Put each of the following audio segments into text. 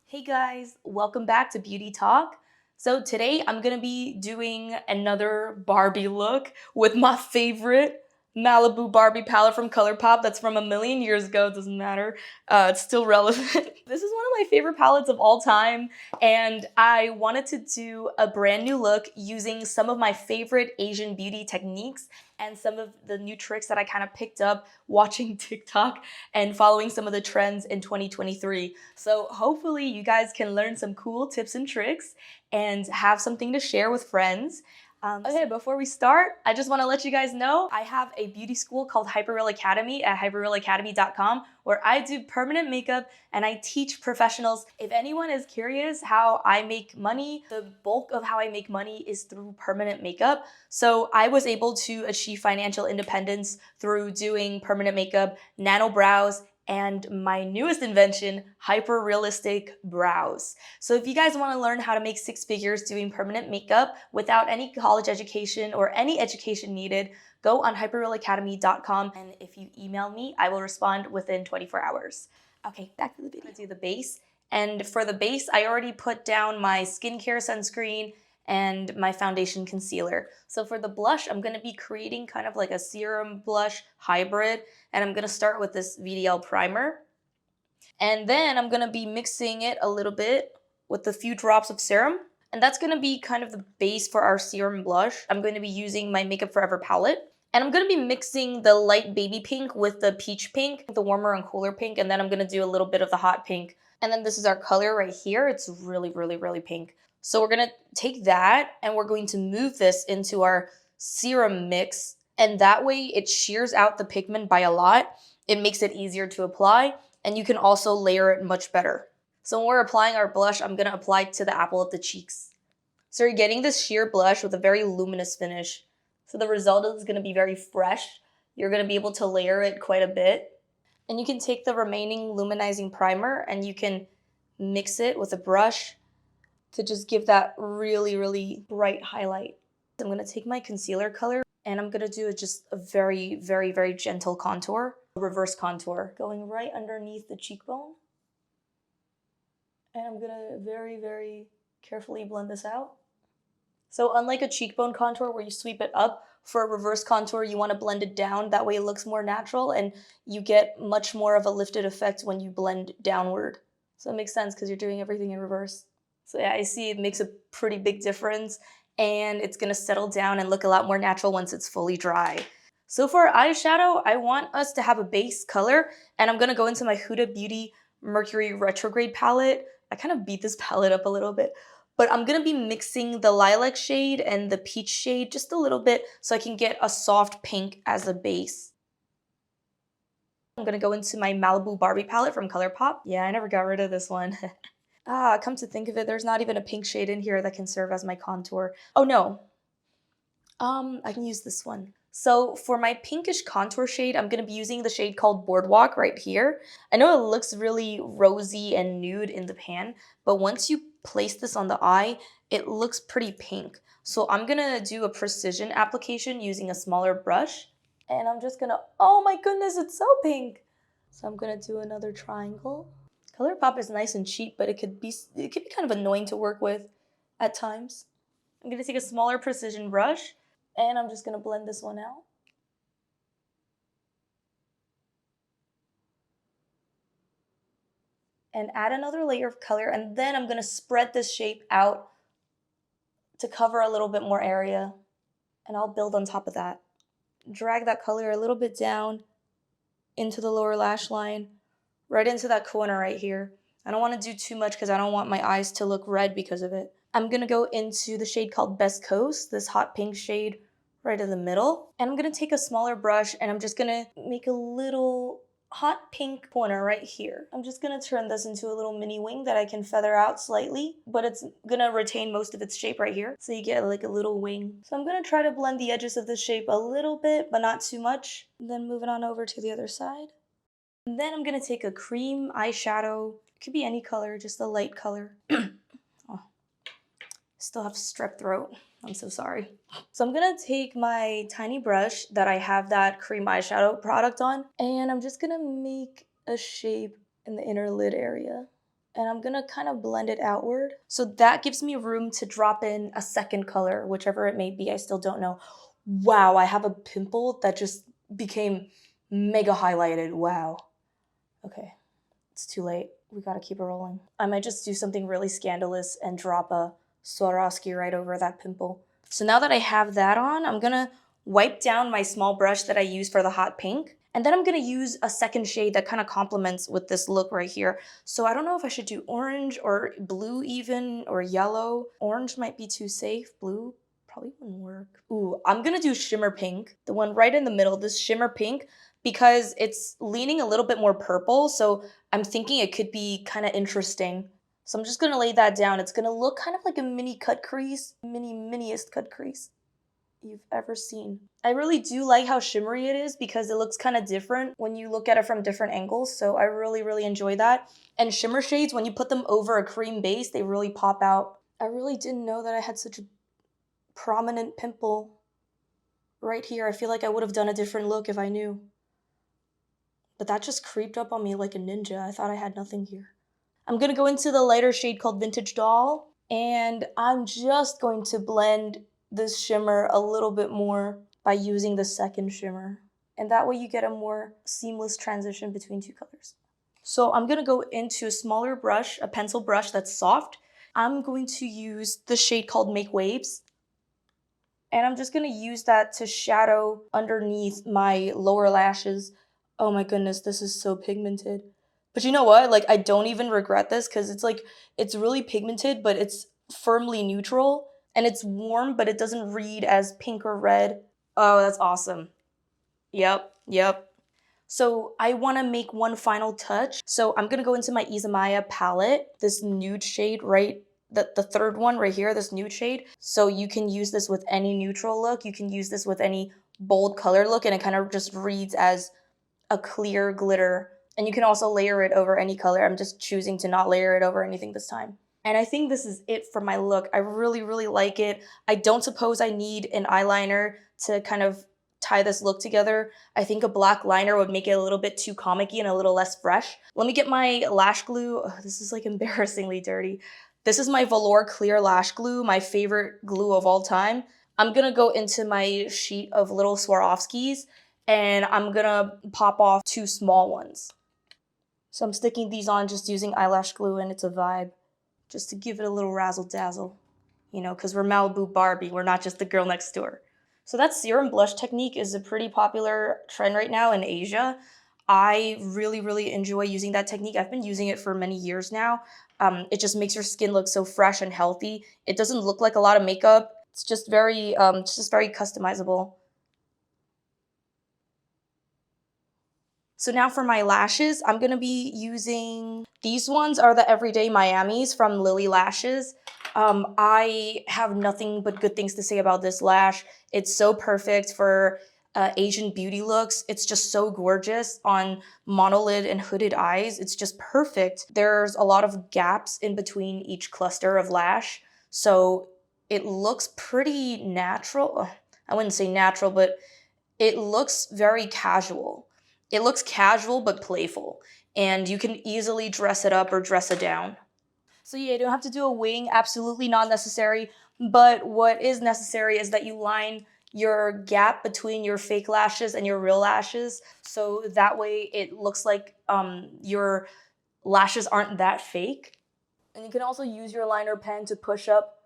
Hey guys, welcome back to Beauty Talk. So today I'm gonna be doing another Barbie look with my favorite Malibu Barbie palette from Colourpop. That's from a million years ago, it doesn't matter. It's still relevant. This is one of my favorite palettes of all time, and I wanted to do a brand new look using some of my favorite Asian beauty techniques and some of the new tricks that I kind of picked up watching TikTok and following some of the trends in 2023. So hopefully you guys can learn some cool tips and tricks and have something to share with friends. Okay, before we start, I just want to let you guys know I have a beauty school called Hyperreal Academy at hyperrealacademy.com where I do permanent makeup and I teach professionals. If anyone is curious how I make money, the bulk of how I make money is through permanent makeup. So I was able to achieve financial independence through doing permanent makeup, nano brows, and my newest invention, hyper realistic brows. So if you guys want to learn how to make six figures doing permanent makeup without any college education or any education needed, go on hyperrealacademy.com, and if you email me, I will respond within 24 hours. Okay, back to the video. I'm gonna do the base. And for the base, I already put down my skincare sunscreen and my foundation concealer. So for the blush, I'm gonna be creating kind of like a serum blush hybrid, and I'm gonna start with this VDL primer. And then I'm gonna be mixing it a little bit with a few drops of serum. And that's gonna be kind of the base for our serum blush. I'm going to be using my Makeup Forever palette. And I'm gonna be mixing the light baby pink with the peach pink, the warmer and cooler pink, and then I'm gonna do a little bit of the hot pink. And then this is our color right here. It's really, really, really pink. So we're gonna take that and we're going to move this into our serum mix. And that way it shears out the pigment by a lot. It makes it easier to apply, and you can also layer it much better. So when we're applying our blush, I'm gonna apply to the apple of the cheeks. So you're getting this sheer blush with a very luminous finish. So the result is gonna be very fresh. You're gonna be able to layer it quite a bit. And you can take the remaining luminizing primer and you can mix it with a brush to just give that really, really bright highlight. I'm gonna take my concealer color and I'm gonna do just a very, very, very gentle contour, a reverse contour, going right underneath the cheekbone. And I'm gonna very, very carefully blend this out. So unlike a cheekbone contour where you sweep it up, for a reverse contour, you want to blend it down. That way it looks more natural and you get much more of a lifted effect when you blend downward. So it makes sense because you're doing everything in reverse. So yeah, I see it makes a pretty big difference, and it's going to settle down and look a lot more natural once it's fully dry. So for eyeshadow, I want us to have a base color, and I'm going to go into my Huda Beauty Mercury Retrograde palette. I kind of beat this palette up a little bit, but I'm gonna be mixing the lilac shade and the peach shade just a little bit so I can get a soft pink as a base. I'm gonna go into my Malibu Barbie palette from Colourpop. Yeah, I never got rid of this one. Come to think of it, there's not even a pink shade in here that can serve as my contour. Oh no, I can use this one. So for my pinkish contour shade, I'm gonna be using the shade called Boardwalk right here. I know it looks really rosy and nude in the pan, but once you place this on the eye, it looks pretty pink. So I'm gonna do a precision application using a smaller brush. And I'm just gonna, oh my goodness, it's so pink. So I'm gonna do another triangle. Colourpop is nice and cheap, but it could be kind of annoying to work with at times. I'm gonna take a smaller precision brush, and I'm just gonna blend this one out. And add another layer of color, and then I'm gonna spread this shape out to cover a little bit more area, and I'll build on top of that. Drag that color a little bit down into the lower lash line, right into that corner right here. I don't wanna do too much because I don't want my eyes to look red because of it. I'm gonna go into the shade called Best Coast, this hot pink shade right in the middle. And I'm gonna take a smaller brush and I'm just gonna make a little hot pink corner right here. I'm just gonna turn this into a little mini wing that I can feather out slightly, but it's gonna retain most of its shape right here. So you get like a little wing. So I'm gonna try to blend the edges of the shape a little bit, but not too much. Then moving on over to the other side. And then I'm gonna take a cream eyeshadow. It could be any color, just a light color. Oh, still have strep throat. I'm so sorry. So I'm gonna take my tiny brush that I have that cream eyeshadow product on, and I'm just gonna make a shape in the inner lid area. And I'm gonna kind of blend it outward. So that gives me room to drop in a second color, whichever it may be, I still don't know. Wow, I have a pimple that just became mega highlighted, wow. Okay, it's too late. We gotta keep it rolling. I might just do something really scandalous and drop a Swarovski right over that pimple. So now that I have that on, I'm gonna wipe down my small brush that I use for the hot pink. And then I'm gonna use a second shade that kind of complements with this look right here. So I don't know if I should do orange or blue even, or yellow. Orange might be too safe, blue probably wouldn't work. Ooh, I'm gonna do shimmer pink, the one right in the middle, this shimmer pink, because it's leaning a little bit more purple, so I'm thinking it could be kind of interesting. So I'm just gonna lay that down. It's gonna look kind of like a mini cut crease, miniest cut crease you've ever seen. I really do like how shimmery it is because it looks kind of different when you look at it from different angles, so I really enjoy that. And shimmer shades, when you put them over a cream base, they really pop out. I really didn't know that I had such a prominent pimple right here. I feel like I would have done a different look if I knew. But that just creeped up on me like a ninja. I thought I had nothing here. I'm gonna go into the lighter shade called Vintage Doll, and I'm just going to blend this shimmer a little bit more by using the second shimmer. And that way you get a more seamless transition between two colors. So I'm gonna go into a smaller brush, a pencil brush that's soft. I'm going to use the shade called Make Waves. And I'm just gonna use that to shadow underneath my lower lashes. Oh my goodness, this is so pigmented. But you know what? Like, I don't even regret this because it's like, it's really pigmented, but it's firmly neutral. And it's warm, but it doesn't read as pink or red. Oh, that's awesome. Yep. So I want to make one final touch. So I'm going to go into my Izumaya palette, this nude shade, right? The third one right here, this nude shade. So you can use this with any neutral look. You can use this with any bold color look, and it kind of just reads as a clear glitter. And you can also layer it over any color. I'm just choosing to not layer it over anything this time. And I think this is it for my look. I really like it. I don't suppose I need an eyeliner to kind of tie this look together. I think a black liner would make it a little bit too comic-y and a little less fresh. Let me get my lash glue. Oh, this is like embarrassingly dirty. This is my Velour Clear Lash Glue, my favorite glue of all time. I'm gonna go into my sheet of little Swarovskis and I'm gonna pop off two small ones. So I'm sticking these on just using eyelash glue, and it's a vibe. Just to give it a little razzle dazzle, you know, because we're Malibu Barbie, we're not just the girl next door. So that serum blush technique is a pretty popular trend right now in Asia. I really enjoy using that technique. I've been using it for many years now. It just makes your skin look so fresh and healthy. It doesn't look like a lot of makeup. It's just very customizable. So now for my lashes, I'm gonna be using, these ones are the Everyday Miamis from Lily Lashes. I have nothing but good things to say about this lash. It's so perfect for Asian beauty looks. It's just so gorgeous on monolid and hooded eyes. It's just perfect. There's a lot of gaps in between each cluster of lash, so it looks pretty natural. I wouldn't say natural, but it looks very casual. It looks casual but playful, and you can easily dress it up or dress it down. So yeah, you don't have to do a wing, absolutely not necessary, but what is necessary is that you line your gap between your fake lashes and your real lashes, so that way it looks like your lashes aren't that fake. And you can also use your liner pen to push up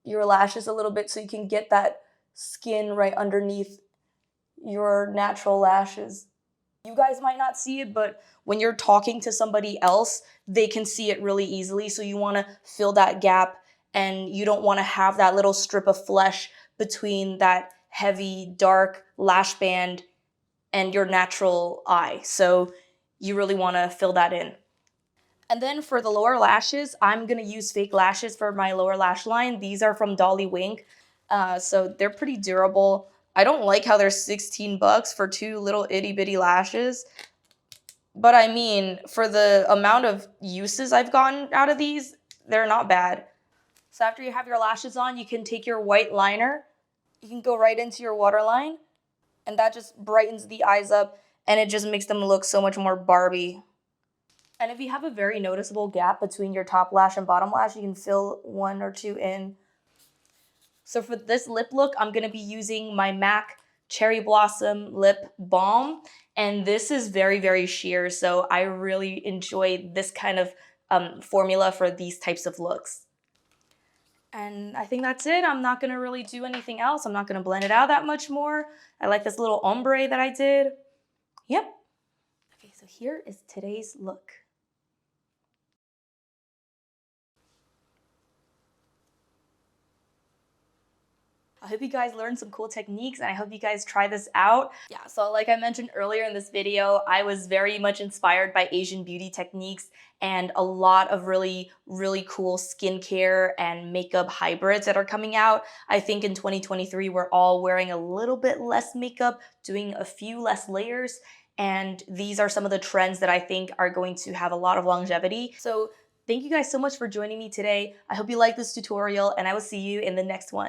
your lashes a little bit so you can get that skin right underneath your natural lashes. You guys might not see it, but when you're talking to somebody else, they can see it really easily. So you want to fill that gap, and you don't want to have that little strip of flesh between that heavy, dark lash band and your natural eye. So you really want to fill that in. And then for the lower lashes, I'm going to use fake lashes for my lower lash line. These are from Dolly Wink. So they're pretty durable. I don't like how they're 16 bucks for two little itty bitty lashes. But I mean, for the amount of uses I've gotten out of these, they're not bad. So after you have your lashes on, you can take your white liner. You can go right into your waterline. And that just brightens the eyes up, and it just makes them look so much more Barbie. And if you have a very noticeable gap between your top lash and bottom lash, you can fill 1 or 2 in. So for this lip look, I'm going to be using my MAC Cherry Blossom Lip Balm. And this is very, very sheer. So I really enjoy this kind of formula for these types of looks. And I think that's it. I'm not going to really do anything else. I'm not going to blend it out that much more. I like this little ombre that I did. Yep. Okay, so here is today's look. I hope you guys learned some cool techniques and I hope you guys try this out. Yeah, so like I mentioned earlier in this video, I was very much inspired by Asian beauty techniques and a lot of really, really cool skincare and makeup hybrids that are coming out. I think in 2023, we're all wearing a little bit less makeup, doing a few less layers, and these are some of the trends that I think are going to have a lot of longevity. So thank you guys so much for joining me today. I hope you liked this tutorial and I will see you in the next one.